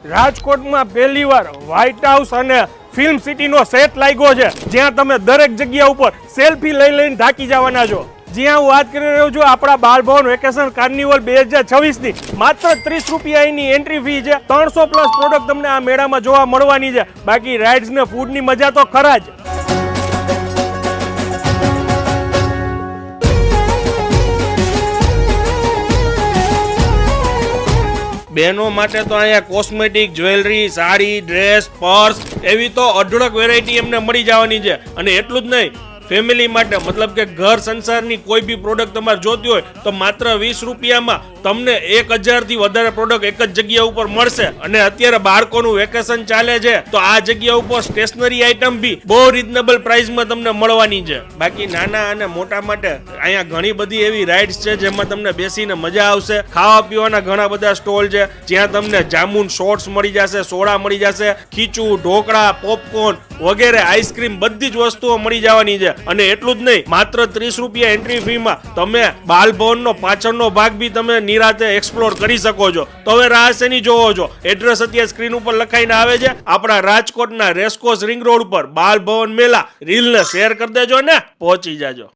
રાજકોટમાં પહેલીવાર white house અને ફિલ્મ સિટીનો સેટ લાગ્યો છે, જ્યાં તમે દરેક જગ્યા ઉપર સેલ્ફી લઈને ઢાકી જવાના છો. જ્યાં હું વાત કરી રહ્યો છું આપણા બાલભવન વેકેશન કાર્નિવલ 2026 ની માત્ર 30 રૂપિયા એની એન્ટ્રી ફી છે. 300 પ્લસ પ્રોડક્ટ તમને આ મેળામાં જોવા મળવાની છે. બાકી રાઇડ્સ ને ફૂડની મજા તો ખરા જ. બહેનો માટે તો અહીંયા cosmetic, jewellery, sari, dress, purse એવી તો અઢળક વેરાયટી એમને મળી જવાની છે. અને એટલું જ નહીં, ફેમિલી માટે મતલબ કે ઘર સંસારની કોઈ બી પ્રોડક્ટ તમારે જોતી હોય તો માત્ર 20 રૂપિયામાં તમને 1000 થી વધારે પ્રોડક્ટ એક જ જગ્યા ઉપર મળશે. અને અત્યારે બાળકોનું વેકેશન ચાલે છે તો આ જગ્યા ઉપર સ્ટેશનરી આઇટમ બી બહુ રીઝનેબલ પ્રાઇસમાં તમને મળવાની છે. બાકી નાના અને મોટા માટે અહીંયા ઘણી બધી એવી રાઇડ્સ છે જેમાં તમને બેસીને મજા આવશે. ખાવા પીવાના ઘણા બધા સ્ટોલ છે જ્યાં તમને જામુન શોર્ટ્સ મળી જશે, સોડા મળી જશે, ખીચું, ઢોકળા, પોપકોર્ન વગેરે આઈસ્ક્રીમ બધી જ વસ્તુઓ મળી જવાની છે. અને એટલું જ નહીં, માત્ર 30 રૂપિયા એન્ટ્રી ફીમાં તમે બાલભવનનો પાછળનો ભાગ બી તમે નિરાતે એક્સપ્લોર કરી શકો છો. તો હવે રાહ શેની જોવો છો? એડ્રેસ અત્યારે સ્ક્રીન ઉપર લખાઈને આવે છે. આપણા રાજકોટના રેસકોર્સ રિંગ રોડ ઉપર બાલભવન મેળા. રીલને શેર કરી દેજો ને પહોંચી જાજો.